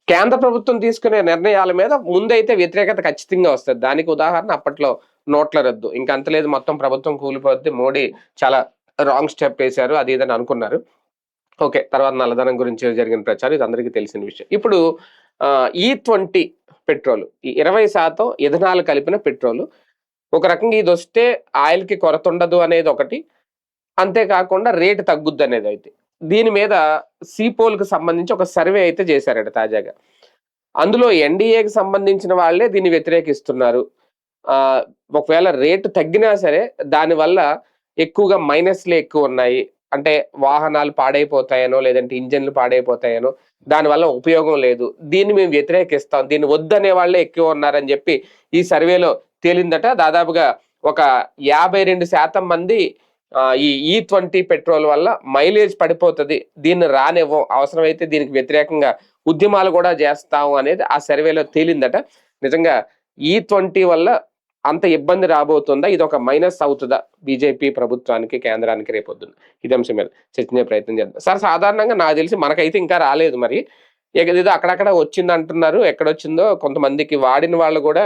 కేంద్ర ప్రభుత్వం తీసుకునే నిర్ణయాల మీద ముందైతే వ్యతిరేకత ఖచ్చితంగా వస్తది. దానికి ఉదాహరణ అప్పట్లో నోట్ల రద్దు. ఇంక అంతలేదు మొత్తం ప్రభుత్వం కూలిపోద్ది. మోడీ చాలా రాంగ్ స్టెప్ ఏసారు. అది ఇదని అనుకున్నారు. ఓకే. తర్వాత నల్లధనం గురించి జరిగిన ప్రచారం ఇది అందరికీ తెలిసిన విషయం. ఇప్పుడు E20 పెట్రోల్ ఈ 20% ఇథనాల్ కలిపిన పెట్రోల్. ఒక రకంగా ఇదొస్తే ఆయిల్‌కి కొరతుండదు అనేది ఒకటి. అంతే కాకుండా రేట్ తగ్గుద్దనేదైతే. దీని మీద సీపోల్‌కి సంబంధించి ఒక సర్వే అయితే చేశారట తాజాగా. అందులో ఎన్‌డీఏకి సంబంధించిన వాళ్ళే దీన్ని వ్యతిరేకిస్తున్నారు. ఆహ్, ఒకవేళ రేట్ తగ్గినా సరే దానివల్ల ఎక్కువగా మైనస్‌లే ఎక్కువున్నాయి. అంటే వాహనాలు పాడైపోతాయనో, లేదంటే ఇంజిన్‌లు పాడైపోతాయనో, దానివల్ల ఉపయోగం లేదు. దీన్ని మేము వ్యతిరేకిస్తాం. దీన్ని వద్దనే వాళ్ళే ఎక్కువున్నారని జెప్పి ఈ సర్వేలో తేలిందట. దాదాపుగా ఒక 52% మంది ఈ E20 పెట్రోల్ వల్ల మైలేజ్ పడిపోతది. దీన్ని రానివ్వం. అవసరమైతే దీనికి వ్యతిరేకంగా ఉద్యమాలు గూడా జేస్తాం అనేది ఆ సర్వేలో తేలిందట. నిజంగా E20 వల్ల అంత ఇబ్బంది రాబోతుందా? ఇదొక మైనస్ అవుతదా? బీజేపీ ప్రభుత్వానికి, కేంద్రానికి రేపొద్దున? ఇదే అంశం మీద చర్చించే ప్రయత్నం చేద్దాం. సార్ సాధారణంగా నాకు తెలిసి మనకైతే ఇంకా రాలేదు మరి. ఇదేదో అక్కడక్కడ వచ్చిందంటున్నారు. ఎక్కడొచ్చిందో కొంతమందికి వాడిన వాళ్ళు గూడా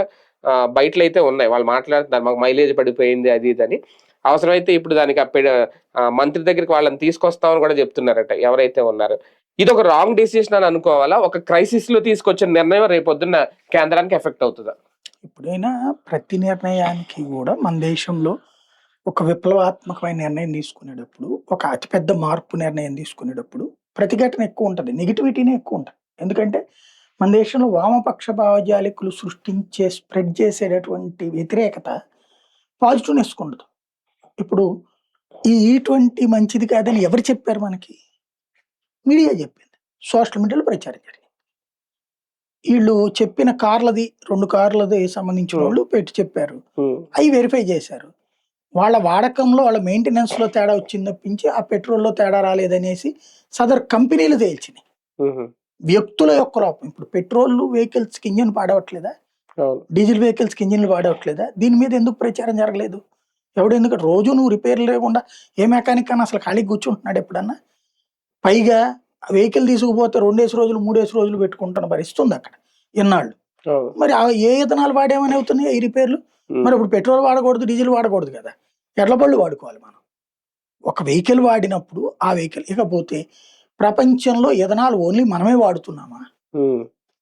బయటలో అయితే ఉన్నాయి. వాళ్ళు మాట్లాడుతున్నారు. మాకు మైలేజ్ పడిపోయింది అది ఇదని. అవసరమైతే ఇప్పుడు దానికి మంత్రి దగ్గరికి వాళ్ళని తీసుకొస్తామని కూడా చెప్తున్నారట ఎవరైతే ఉన్నారో. ఇదొక రాంగ్ డెసిషన్ అని అనుకోవాలా? ఒక క్రైసిస్‌లో తీసుకొచ్చిన నిర్ణయం రేపొద్దున్న కేంద్రానికి ఎఫెక్ట్ అవుతదా? ఎప్పుడైనా ప్రతి నిర్ణయానికి కూడా మన దేశంలో ఒక విప్లవాత్మకమైన నిర్ణయం తీసుకునేటప్పుడు, ఒక అతిపెద్ద మార్పు నిర్ణయం తీసుకునేటప్పుడు ప్రతిఘటన ఎక్కువ ఉంటది. నెగటివిటీనే ఎక్కువ ఉంటది. ఎందుకంటే మన దేశంలో వామపక్ష భావజాలికులు సృష్టించే, స్ప్రెడ్ చేసేటటువంటి వ్యతిరేకత పాజిటివ్‌నెస్‌కి ఉండదు. ఇప్పుడు ఈ E20 మంచిది కాదని ఎవరు చెప్పారు మనకి? మీడియా చెప్పింది. సోషల్ మీడియాలో ప్రచారం జరిగింది. ఈళ్ళు చెప్పిన కార్లది 2 కార్లది సంబంధించినోళ్ళు పెట్టి చెప్పారు. అయి వెరిఫై చేశారు. వాళ్ళ వాడకంలో, వాళ్ళ మెయింటెనెన్స్‌లో తేడా వచ్చింది తప్పించి, ఆ పెట్రోల్‌లో తేడా రాలేదనేసి సదరు కంపెనీలు తేల్చినాయి. వ్యక్తుల యొక్క లోపం. ఇప్పుడు పెట్రోల్ వెహికల్స్‌కి ఇంజిన్ పాడవట్లేదా? డీజిల్ వెహికల్స్‌కి ఇంజిన్‌లు పాడవట్లేదా? దీని మీద ఎందుకు ప్రచారం జరగలేదు? ఎందుకంటే రోజు నువ్వు రిపేర్లు లేకుండా ఏ మెకానిక్ అన్నా అసలు ఖాళీగా కూర్చుంటున్నాడు ఎప్పుడన్నా? పైగా వెహికల్ తీసుకుపోతే 2 రోజులు, 3 రోజులు పెట్టుకుంటున్న పరిస్థితి ఉంది అక్కడ ఇన్నాళ్ళు. మరి ఏ ఇథనాల్ వాడామని అవుతున్నాయి ఈ రిపేర్లు? మరి ఇప్పుడు పెట్రోల్ వాడకూడదు, డీజిల్ వాడకూడదు కదా. ఎడ్ల బళ్ళు వాడుకోవాలి మనం. ఒక వెహికల్ వాడినప్పుడు ఆ వెహికల్. ఇకపోతే ప్రపంచంలో ఇథనాల్ ఓన్లీ మనమే వాడుతున్నామా?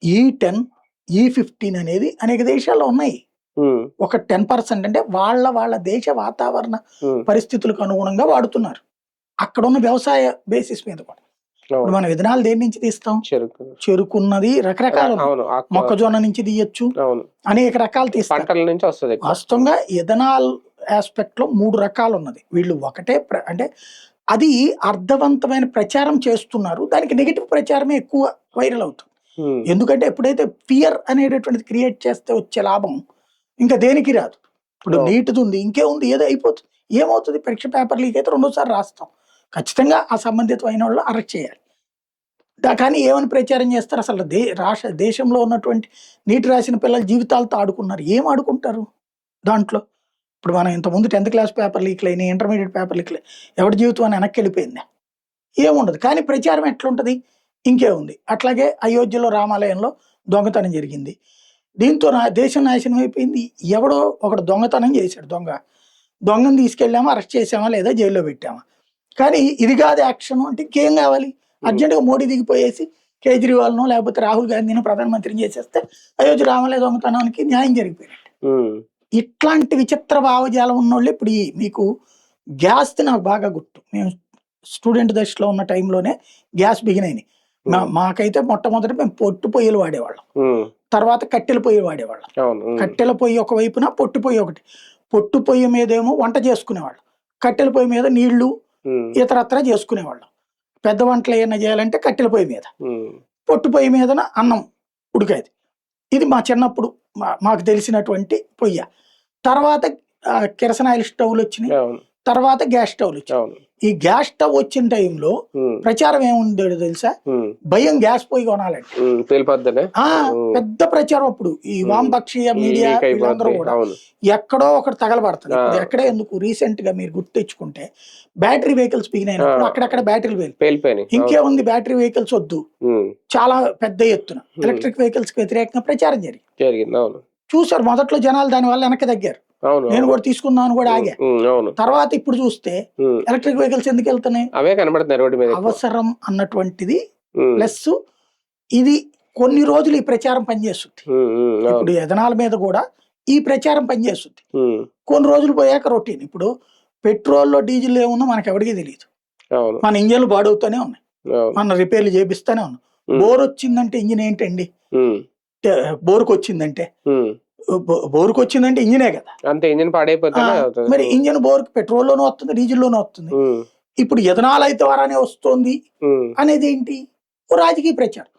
E10, E15 అనేది అనేక దేశాల్లో ఉన్నాయి. ఒక 10% అంటే వాళ్ళ దేశ వాతావరణ పరిస్థితులకు అనుగుణంగా వాడుతున్నారు. అక్కడ ఉన్న వ్యవసాయ బేసిస్ మీద కూడా. ఇప్పుడు మనం విధానాలు దేని నుంచి తీస్తాం? చెరుకున్నది రకరకాలు, మొక్కజొన్న నుంచి తీయచ్చు, అనేక రకాలు తీస్తాం. వాస్తవంగా ఇథనాల్ ఆస్పెక్ట్ లో 3 రకాలు ఉన్నది. వీళ్ళు ఒకటే అంటే అది అర్థవంతమైన ప్రచారం చేస్తున్నారు. దానికి నెగిటివ్ ప్రచారమే ఎక్కువ వైరల్ అవుతుంది. ఎందుకంటే ఎప్పుడైతే ఫియర్ అనేటటువంటిది క్రియేట్ చేస్తే వచ్చే లాభం ఇంకా దేనికి రాదు. ఇప్పుడు నీటిది ఉంది, ఇంకేముంది, ఏదో అయిపోతుంది. ఏమవుతుంది? పరీక్ష పేపర్ లీక్ అయితే 2వ సారి రాస్తాం. ఖచ్చితంగా ఆ సంబంధితమైన వాళ్ళు అరెస్ట్ చేయాలి. కానీ ఏమని ప్రచారం చేస్తారు? అసలు దేశంలో ఉన్నటువంటి నీటి రాసిన పిల్లల జీవితాలతో ఆడుకున్నారు. ఏం ఆడుకుంటారు దాంట్లో? ఇప్పుడు మనం ఇంతకుముందు 10th క్లాస్ పేపర్ లీక్లు అయినాయి, ఇంటర్మీడియట్ పేపర్ లీక్లు, ఎవరి జీవితం అని వెనక్కి వెళ్ళిపోయింది? ఏముండదు. కానీ ప్రచారం ఎట్లుంటది? ఇంకేముంది. అట్లాగే అయోధ్యలో రామాలయంలో దొంగతనం జరిగింది. దీంతో దేశం నాశనం అయిపోయింది. ఎవడో ఒకడు దొంగతనం చేశాడు. దొంగను తీసుకెళ్ళామా, అరెస్ట్ చేసామా, లేదా జైల్లో పెట్టామా? కానీ ఇది కాదు యాక్షన్ అంటే ఇంకేం కావాలి? అర్జెంటుగా మోడీ దిగిపోయేసి కేజ్రీవాల్నో లేకపోతే రాహుల్ గాంధీనో ప్రధానమంత్రిని చేసేస్తే అయోధ్య రామాలయ దొంగతనానికి న్యాయం జరిగిపోయినట్టు. ఇట్లాంటి విచిత్ర భావజాలం ఉన్నోళ్ళు ఇప్పుడు మీకు గ్యాస్ నాకు బాగా గుర్తు. మేము స్టూడెంట్ దశలో ఉన్న టైంలోనే గ్యాస్ బిగినైనాయి. మాకైతే మొట్టమొదటి మేము పొట్టు పొయ్యిలు వాడేవాళ్ళం. తర్వాత కట్టెల పొయ్యి వాడేవాళ్ళం. కట్టెల పొయ్యి ఒక వైపున, పొట్టు పొయ్యి ఒకటి. పొట్టు పొయ్యి మీదేమో వంట చేసుకునేవాళ్ళం, కట్టెల పొయ్యి మీద నీళ్లు ఇతరత్రా చేసుకునేవాళ్ళం. పెద్ద వంటలు ఏమైనా చేయాలంటే కట్టెల పొయ్యి మీద, పొట్టు పొయ్యి మీద అన్నం ఉడికేది. ఇది మా చిన్నప్పుడు మాకు తెలిసినటువంటి పొయ్య. తర్వాత కిరసనాయిల్ స్టవ్లు వచ్చినాయి, తర్వాత గ్యాస్ స్టవ్లు వచ్చినాయి. ఈ గ్యాస్ స్టవ్ వచ్చిన టైంలో ప్రచారం ఏముండేదో తెలుసా, భయం గ్యాస్ పోయి కొనాలంటే. పేలిపోద్దనే ఆ పెద్ద ప్రచారం అప్పుడు ఈ వామపక్షీయ మీడియా వీళ్ళందరూ కూడా ఎక్కడో ఒకటి తగలబడుతుంది. ఇప్పుడు ఎక్కడే ఎందుకు రీసెంట్ గా మీరు గుర్తు తెచ్చుకుంటే బ్యాటరీ వెహికల్స్ బిగినైనప్పుడు అక్కడక్కడ బ్యాటరీలు పేలిపోయినాయి. ఇంకేముంది, బ్యాటరీ వెహికల్స్ వద్దు, చాలా పెద్ద ఎత్తున ఎలక్ట్రిక్ వెహికల్స్ కి వ్యతిరేకంగా ప్రచారం జరిగింది. చూసారు మొదట్లో జనాలు దాని వల్ల వెనక్కి తగ్గారు. నేను కూడా తీసుకుందామని కూడా ఆగా. తర్వాత ఇప్పుడు చూస్తే ఎలక్ట్రిక్ వెహికల్స్ ఎందుకు వెళ్తున్నాయి, అవే కనబడుతున్నాయి రోడ్డు మీద. అవసరం అన్నటువంటిది ప్లస్ ఇది కొన్ని రోజులు ఈ ప్రచారం పనిచేస్తుంది. ఇప్పుడు ఎథనాల్ మీద కూడా ఈ ప్రచారం పనిచేస్తుంది. కొన్ని రోజులు పోయాక రొటీన్. ఇప్పుడు పెట్రోల్లో డీజిల్ ఏముందో మనకు ఎవరికీ తెలియదు. మన ఇంజన్లు పాడవుతూనే ఉన్నాయి, మన రిపేర్లు చేపిస్తూనే ఉన్నాం. బోర్ వచ్చిందంటే ఇంజిన్ ఏంటండి, బోర్కు వచ్చిందంటే బోర్కు వచ్చిందంటే ఇంజినే కదా, అంతే. ఇంజిన్ పాడైపోతే మరి ఇంజిన్ బోర్కు పెట్రోల్లోనూ వస్తుంది, డీజిల్లోనూ వస్తుంది. ఇప్పుడు ఎథనాల్ అయితే వారానే వస్తుంది అనేది ఏంటి, రాజకీయ ప్రచారం.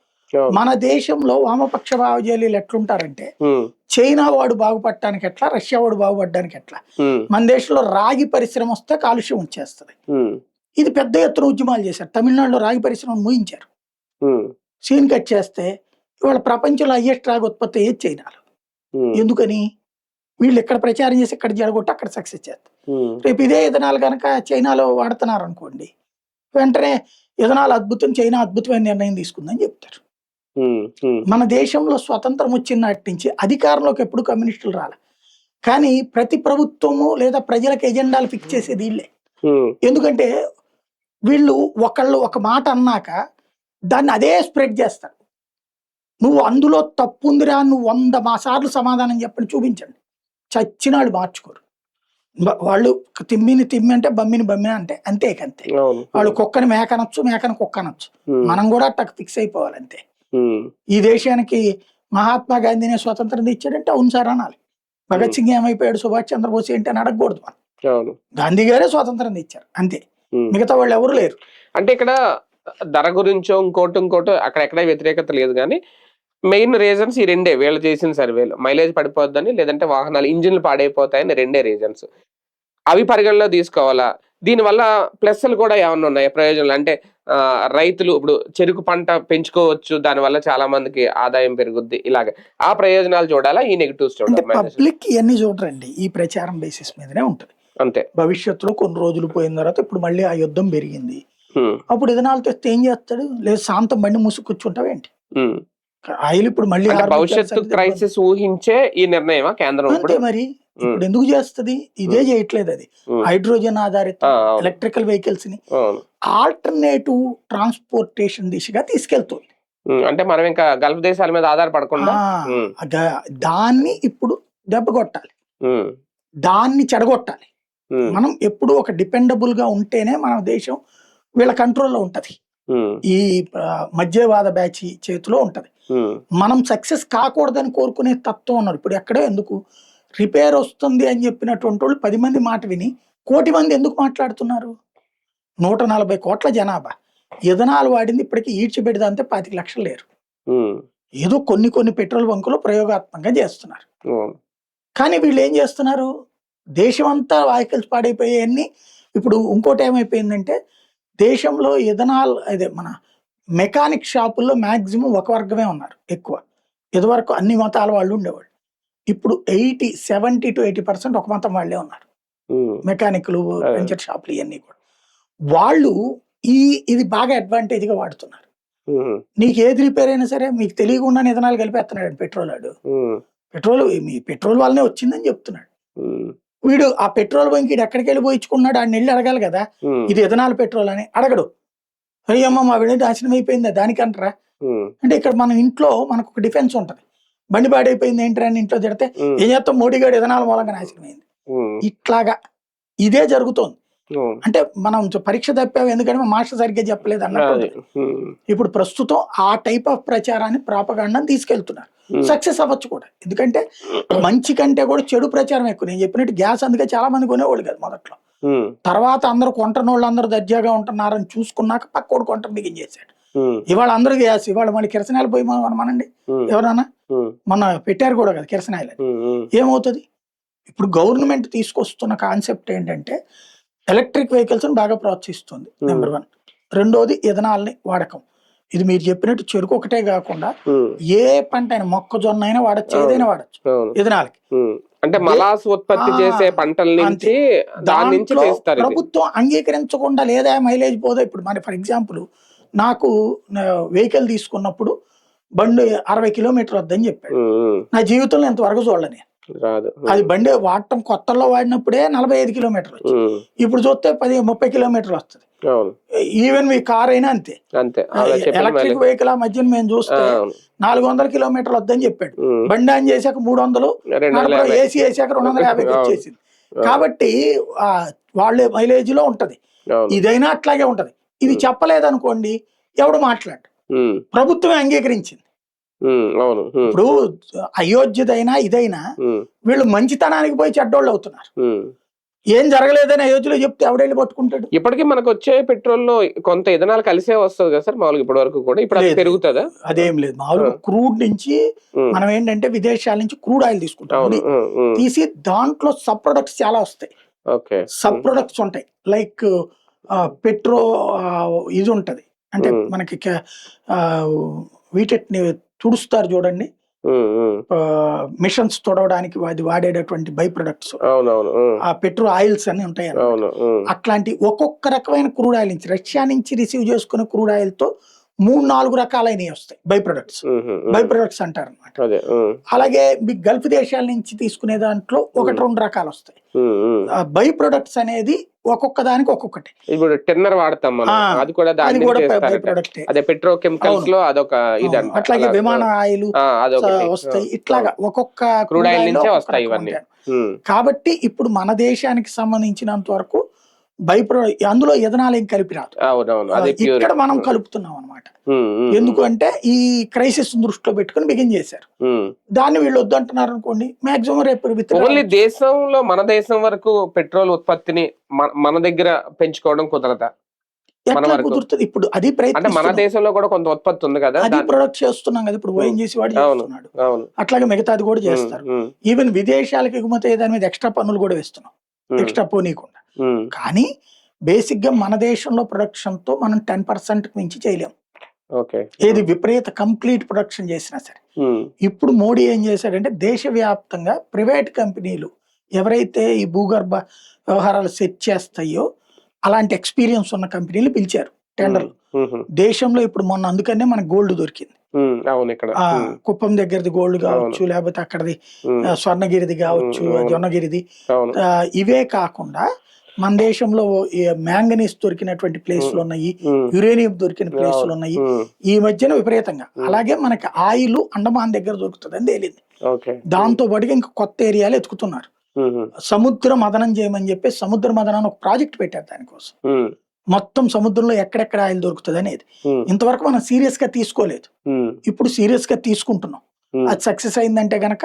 మన దేశంలో వామపక్ష భావజాలీలు ఎట్లుంటారంటే, చైనా వాడు బాగుపడటానికి ఎట్లా, రష్యా వాడు బాగుపడడానికి ఎట్లా. మన దేశంలో రాగి పరిశ్రమ వస్తే కాలుష్యం వచ్చేస్తుంది. ఇది పెద్ద ఎత్తున ఉద్యమాలు చేశారు. తమిళనాడులో రాగి పరిశ్రమను మూయించారు. సీన్ కట్ చేస్తే ఇవాళ ప్రపంచంలో హైయెస్ట్ రాగి ఉత్పత్తి అయ్యేది చైనాలో. ఎందుకని, వీళ్ళు ఎక్కడ ప్రచారం చేసి ఎక్కడ జరగొట్టి అక్కడ సక్సెస్ చేస్తారు. రేపు ఇదే ఇథనాల్ కనుక చైనాలో వాడుతున్నారు అనుకోండి, వెంటనే ఇథనాల్ అద్భుతం, చైనా అద్భుతమైన నిర్ణయం తీసుకుందని చెప్తారు. మన దేశంలో స్వతంత్రం వచ్చిన నాటి నుంచి అధికారంలోకి ఎప్పుడు కమ్యూనిస్టులు రాలే, కానీ ప్రతి ప్రభుత్వము లేదా ప్రజలకు ఎజెండాలు ఫిక్స్ చేసేది వీళ్ళే. ఎందుకంటే వీళ్ళు ఒకళ్ళు ఒక మాట అన్నాక దాన్ని అదే స్ప్రెడ్ చేస్తారు. నువ్వు అందులో తప్పు ఉందిరా, నువ్వు 100 సార్లు సమాధానం చెప్పని చూపించండి, చచ్చినాళ్ళు మార్చుకోరు. వాళ్ళు తిమ్మిని తిమ్మి అంటే బమ్మిని బమ్మి అంటే అంతేకంతే. వాళ్ళు కుక్కని మేక అనొచ్చు, మేకని కుక్క అనొచ్చు. మనం కూడా అట్టకు ఫిక్స్ అయిపోవాలి అంతే. ఈ దేశానికి మహాత్మా గాంధీనే స్వతంత్రం తెచ్చాడంటే అవును సార్ అనాలి. భగత్ సింగ్ ఏమైపోయాడు, సుభాష్ చంద్రబోస్ ఏంటి అని అడగకూడదు మనం. గాంధీ గారే స్వాతంత్రం తెచ్చారు అంతే, మిగతా వాళ్ళు ఎవరు లేరు. అంటే ఇక్కడ ధర గురించో ఇంకోటో అక్కడెక్కడ వ్యతిరేకత లేదు, కానీ మెయిన్ రీజన్స్ ఈ రెండే. వీళ్ళు చేసిన సర్వేలు మైలేజ్ పడిపోద్దని, లేదంటే వాహనాలు ఇంజిన్లు పాడైపోతాయని రెండే రీజన్స్. అవి పరిగణలో తీసుకోవాలా? దీనివల్ల ప్లస్లు కూడా ఏమన్నా ఉన్నాయి, ప్రయోజనాలు? అంటే రైతులు ఇప్పుడు చెరుకు పంట పెంచుకోవచ్చు, దానివల్ల చాలా మందికి ఆదాయం పెరుగుద్ది, ఇలాగే ఆ ప్రయోజనాలు చూడాలా, ఈ నెగిటివ్స్ చూడాలి? పబ్లిక్ ఇవన్నీ చూడరండి, ఈ ప్రచారం బేసిస్ మీదనే ఉంటది అంతే. భవిష్యత్తులో కొన్ని రోజులు పోయిన తర్వాత ఇప్పుడు మళ్ళీ ఆ యుద్ధం పెరిగింది, అప్పుడు ఇథనాల్ తెస్తే ఏం చేస్తాడు, లేదు శాంతం బండి మూసుకొచ్చుంటావేంటి, ఆయిల్ ఇప్పుడు మళ్ళీ భవిష్యత్తు క్రైసిస్ ఊహించే ఈ నిర్ణయమా కేంద్రం? అంతే మరి. ఇప్పుడు ఎందుకు చేస్తుంది, ఇదే చేయట్లేదు, అది హైడ్రోజన్ ఆధారిత ఎలక్ట్రికల్ వెహికల్స్ ని ఆల్టర్నేటివ్ ట్రాన్స్పోర్టేషన్ దిశగా తీసుకెళ్తుంది. అంటే మనం ఇంకా గల్ఫ్ దేశాల మీద ఆధారపడకుండా దాన్ని ఇప్పుడు దెబ్బ కొట్టాలి, దాన్ని చెడగొట్టాలి. మనం ఎప్పుడు ఒక డిపెండబుల్ గా ఉంటేనే మన దేశం వీళ్ళ కంట్రోల్లో ఉంటది, ఈ మధ్యవాద బ్యాచ్ చేతిలో ఉంటది. మనం సక్సెస్ కాకూడదని కోరుకునే తత్వం ఉన్నారు. ఇప్పుడు ఎక్కడో ఎందుకు రిపేర్ వస్తుంది అని చెప్పినటువంటి వాళ్ళు 10 మంది మాట విని 1 కోటి మంది ఎందుకు మాట్లాడుతున్నారు? 140 కోట్ల జనాభా, ఇథనాల్ వాడింది ఇప్పటికీ ఈడ్చిపెడదంతే 25 లక్షలు లేరు. ఏదో కొన్ని పెట్రోల్ బంకులు ప్రయోగాత్మకంగా చేస్తున్నారు, కానీ వీళ్ళు ఏం చేస్తున్నారు, దేశం అంతా వెహికల్స్ పాడైపోయాయన్ని. ఇప్పుడు ఇంకోటి ఏమైపోయిందంటే, దేశంలో ఇథనాల్ అదే మన మెకానిక్ షాపుల్లో మాక్సిమం ఒక వర్గమే ఉన్నారు ఎక్కువ. ఇదివరకు అన్ని మతాల వాళ్ళు ఉండేవాళ్ళు, ఇప్పుడు 70 to 80% ఒక మతం వాళ్ళే ఉన్నారు. మెకానిక్లు, వెంచర్ షాపులు ఇవన్నీ కూడా వాళ్ళు ఇది బాగా అడ్వాంటేజ్ గా వాడుతున్నారు. నీకు ఏది రిపేర్ అయినా సరే మీకు తెలియకుండా ఇథనాల్ కలిపేస్తున్నాడు పెట్రోల్. వాడు మీ పెట్రోల్ వల్లనే వచ్చిందని చెప్తున్నాడు. వీడు ఆ పెట్రోల్ బంక్ ఎక్కడికి వెళ్ళి పోయించుకున్నాడు, ఆడిని వెళ్ళి అడగాలి కదా, ఇది ఇథనాల్ పెట్రోల్ అని. అడగడు. అయ్యమ్మ మా వీడి నాశనం అయిపోయిందా దానికంటారా అంటే, ఇక్కడ మన ఇంట్లో మనకు ఒక డిఫెన్స్ ఉంటది, బండి పాడైపోయింది ఏంటి అని ఇంట్లో తిడితే ఏం చేస్తాం, మోడీ గారు ఇథనాల్ మూలంగా నాశనం అయింది. ఇట్లాగా ఇదే జరుగుతోంది. అంటే మనం పరీక్ష తప్పాము ఎందుకంటే మాస్టర్ సరిగ్గా చెప్పలేదు అన్నట్టు. ఇప్పుడు ప్రస్తుతం ఆ టైప్ ఆఫ్ ప్రచారాన్ని ప్రాపగాండాన్ని తీసుకెళ్తున్నారు. సక్సెస్ అవ్వచ్చు కూడా, ఎందుకంటే మంచి కంటే కూడా చెడు ప్రచారం ఎక్కువ. నేను చెప్పినట్టు గ్యాస్ అందుకే చాలా మంది కొనేవాళ్ళు కదా మొదట్లో, తర్వాత అందరూ కొంటున్న వాళ్ళు అందరూ దర్జాగా ఉంటున్నారని చూసుకున్నాక పక్కోడు కొంట బిగించేశాడు. ఇవాళ అందరూ గ్యాస్, ఇవాళ మళ్ళీ కిరసనాయిలు పోయి మనండి ఎవరన్నా మొన్న పెట్టారు కూడా కదా కిరసనాయిలు. ఏమవుతుంది, ఇప్పుడు గవర్నమెంట్ తీసుకొస్తున్న కాన్సెప్ట్ ఏంటంటే ఎలక్ట్రిక్ వెహికల్స్ బాగా ప్రోత్సహిస్తుంది నెంబర్ 1. రెండోది ఇథనాల్ని వాడకం. ఇది మీరు చెప్పినట్టు చెరుకు ఒకటే కాకుండా ఏ పంట అయినా మొక్కజొన్న అయినా వాడచ్చు, ఏదైనా వాడచ్చు ఇథనాల్కి. అంటే మలాస్ ఉత్పత్తి చేసే పంటల నుంచి దాని నుంచి చేస్తారు. ప్రభుత్వం అంగీకరించకుండా లేదా మైలేజ్ పోదా. ఇప్పుడు మన ఫర్ ఎగ్జాంపుల్ నాకు వెహికల్ తీసుకున్నప్పుడు బండి 60 కిలోమీటర్ వద్దని చెప్పాడు. నా జీవితంలో ఇంతవరకు చూడలేని అది బండి వాడటం కొత్తలో వాడినప్పుడే 45 కిలోమీటర్లు వచ్చింది. ఇప్పుడు చూస్తే 30 కిలోమీటర్లు వస్తుంది. ఈవెన్ మీ కార్ అయినా అంతే. ఎలక్ట్రిక్ వెహికల్ ఆ మధ్యన మేము చూస్తే 400 కిలోమీటర్లు వద్దని చెప్పాడు. బండి ఆన్ చేశాక 300, ఏసీ వేసాక 250 వచ్చేసింది. కాబట్టి వాళ్ళే మైలేజ్ లో ఉంటది. ఇదైనా అట్లాగే ఉంటది. ఇది చెప్పలేదనుకోండి ఎవడు మాట్లాడు. ప్రభుత్వమే అంగీకరించింది. ఇప్పుడు అయోధ్యదైనా ఇదైనా వీళ్ళు మంచితనానికి పోయి చెడ్డోళ్ళు అవుతున్నారు. ఏం జరగలేదని అయోధ్యలో చెప్తే ఎవడెళ్ళి పట్టుకుంటాడు. ఇప్పటికీ మనకు వచ్చే పెట్రోల్ లో కొంత ఇథనాల్ కలిసే వస్తుంది కదా సార్ మామూలుగా ఇప్పటి వరకు కూడా. ఇప్పుడు అది పెరుగుతుందా? అదేం లేదు. మామూలుగా క్రూడ్ నుంచి మనం ఏంటంటే విదేశాల నుంచి క్రూడ్ ఆయిల్ తీసుకుంటాం. తీసి దాంట్లో సబ్ ప్రొడక్ట్స్ చాలా వస్తాయి. సబ్ ప్రొడక్ట్స్ ఉంటాయి. లైక్ పెట్రో ఇది ఉంటది. అంటే మనకి వీటిని తుడుస్తారు చూడండి, మిషన్స్ తొడవడానికి అది వాడేటటువంటి బై ప్రొడక్ట్స్, ఆ పెట్రో ఆయిల్స్ అన్ని ఉంటాయి. అట్లాంటి ఒక్కొక్క రకమైన క్రూడ్ ఆయిల్ నుంచి రష్యా నుంచి రిసీవ్ చేసుకునే క్రూడ్ ఆయిల్ తో 3-4 రకాలైనవి వస్తాయి బై ప్రొడక్ట్స్ అంటారు అనమాట. అలాగే మీ గల్ఫ్ దేశాల నుంచి తీసుకునే దాంట్లో 1-2 రకాలు వస్తాయి. బై ప్రొడక్ట్స్ అనేది ఒక్కొక్క దానికి ఒక్కొక్కటి. ఇప్పుడు టెన్నర్ వాడతాం మనం, అది కూడా బై ప్రొడక్ట్. అదే పెట్రో కెమికల్స్ లో అదొక ఇది. అట్లాగే విమాన ఆయిల్ వస్తాయి. ఇట్లాగా ఒక్కొక్క క్రూడ్ ఆయిల్ నుంచే వస్తాయి ఇవన్నీ. కాబట్టి ఇప్పుడు మన దేశానికి సంబంధించినంత వరకు అందులో ఇథనాల్ ఏం కలిపి రాదు. ఇక్కడ మనం కలుపుతున్నాం అనమాట. ఎందుకు అంటే ఈ క్రైసిస్ దృష్టిలో పెట్టుకుని బిగిన్ చేశారు. దాన్ని వీళ్ళు వద్దంటున్నారు అనుకోండి, మాక్సిమం రేపు ఓన్లీ దేశంలో మన దేశం వరకు పెట్రోల్ ఉత్పత్తిని మన దగ్గర పెంచుకోవడం కుదరదా? కుదురుతుంది. ఇప్పుడు అది ప్రయత్నం. మన దేశంలో కూడా కొంత ఉత్పత్తి ఉంది కదా, అది ప్రొడక్ట్ చేస్తున్నాం కదా. ఇప్పుడు ఓఎన్జీసీ వాడు చేస్తున్నాడు, అట్లాగే మిగతాది కూడా చేస్తారు. ఈవెన్ విదేశాలకు ఎగుమతి అయ్యే దాని మీద ఎక్స్ట్రా పన్నులు కూడా వేస్తున్నాం, ఎక్స్ట్రా పోనీయకుండా. కానీ బేసిక్ గా మన దేశంలో ప్రొడక్షన్ తో మనం 10% మించి చేయలేము. ఏది విపరీత కంప్లీట్ ప్రొడక్షన్ చేసినా సరే. ఇప్పుడు మోడీ ఏం చేశాడంటే దేశవ్యాప్తంగా ప్రైవేట్ కంపెనీలు ఎవరైతే ఈ భూగర్భ వ్యవహారాలు సెట్ చేస్తాయో అలాంటి ఎక్స్పీరియన్స్ ఉన్న కంపెనీలు పిలిచారు టెండర్లు. దేశంలో ఇప్పుడు మొన్న అందుకనే మనకు గోల్డ్ దొరికింది. కుప్పం దగ్గరది గోల్డ్ కావచ్చు, లేకపోతే అక్కడది స్వర్ణగిరిది కావచ్చు, జొన్నగిరిది. ఇవే కాకుండా మన దేశంలో మ్యాంగనీస్ దొరికినటువంటి ప్లేస్లు ఉన్నాయి, యురేనియం దొరికిన ప్లేస్లు ఉన్నాయి ఈ మధ్యన విపరీతంగా. అలాగే మనకి ఆయిల్ అండమాన్ దగ్గర దొరుకుతుందని తేలింది. దాంతో పాటుగా ఇంకా కొత్త ఏరియాలు ఎత్తుకుతున్నారు. సముద్ర మదనం చేయమని చెప్పి సముద్ర మదనం ఒక ప్రాజెక్ట్ పెట్టారు దానికోసం. మొత్తం సముద్రంలో ఎక్కడెక్కడ ఆయిల్ దొరుకుతుంది అనేది ఇంతవరకు మనం సీరియస్ గా తీసుకోలేదు. ఇప్పుడు సీరియస్ గా తీసుకుంటున్నాం. అది సక్సెస్ అయిందంటే గనక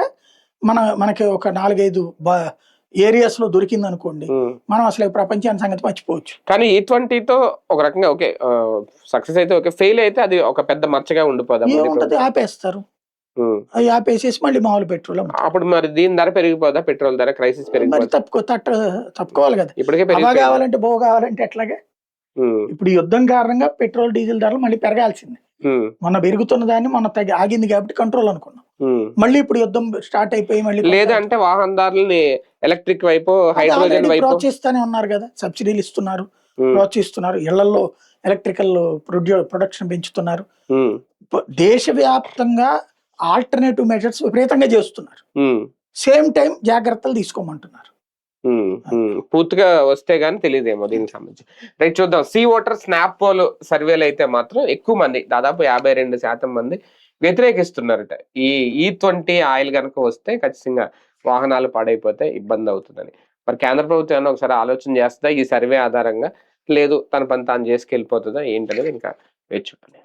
మనకి ఒక 4-5 ఏరియాస్ లో దొరికింది అనుకోండి, మనం అసలు ప్రపంచాన్ని సంగతి మర్చిపోవచ్చు. కానీ E20తో ఒక రకంగా ఓకే, సక్సెస్ అయితే ఓకే, ఫెయిల్ అయితే అది ఒక పెద్ద మచ్చగా ఉండిపోదా? ఏముంటది, ఆపేస్తారు. అవి ఆపేసేసి మళ్ళీ మామూలు పెట్రోల్. అప్పుడు మరి దీని ధర పెరిగిపోదా? పెట్రోల్ ధర క్రైసిస్ పెరిగిపోతుంది, తప్పుకోవాలి కదా. ఇప్పటికే కావాలంటే బో కావాలంటే ఎట్లాగే. ఇప్పుడు యుద్ధం కారణంగా పెట్రోల్ డీజిల్ ధరలు మళ్ళీ పెరగాల్సిందే. మొన్న పెరుగుతున్న దాన్ని మొన్న ఆగింది కాబట్టి కంట్రోల్ అనుకున్నాం. మళ్ళీ ఇప్పుడు యుద్ధం స్టార్ట్ అయిపోయి మళ్ళీ లేదంటే వాహనదారులని ఎలక్ట్రిక్ వైపు, హైడ్రోజన్ వైపు ప్రోత్సహిస్తానే ఉన్నారు కదా. సబ్సిడీలు ఇస్తున్నారు, ప్రోత్సహిస్తున్నారు. ఇళ్లలో ఎలక్ట్రికల్ ప్రొడక్షన్ పెంచుతున్నారు. దేశవ్యాప్తంగా ఆల్టర్నేటివ్ మెజర్స్ విపరీతంగా చేస్తున్నారు. సేమ్ టైం జాగ్రత్తలు తీసుకోమంటున్నారు. పూర్తిగా వస్తే గానీ తెలియదేమో దీనికి సంబంధించి. రైట్, చూద్దాం. సీ ఓటర్ స్నాప్ పోల్ సర్వేలు అయితే మాత్రం ఎక్కువ మంది, దాదాపు 52% మంది వ్యతిరేకిస్తున్నారట. ఈ E20 ఆయిల్ కనుక వస్తే ఖచ్చితంగా వాహనాలు పాడైపోతే ఇబ్బంది అవుతుందని. మరి కేంద్ర ప్రభుత్వం ఏమన్నా ఒకసారి ఆలోచన చేస్తుందా ఈ సర్వే ఆధారంగా? లేదు తన పని తాను చేసుకెళ్ళిపోతుందా ఏంటనేది ఇంకా వేచి చూడాలి.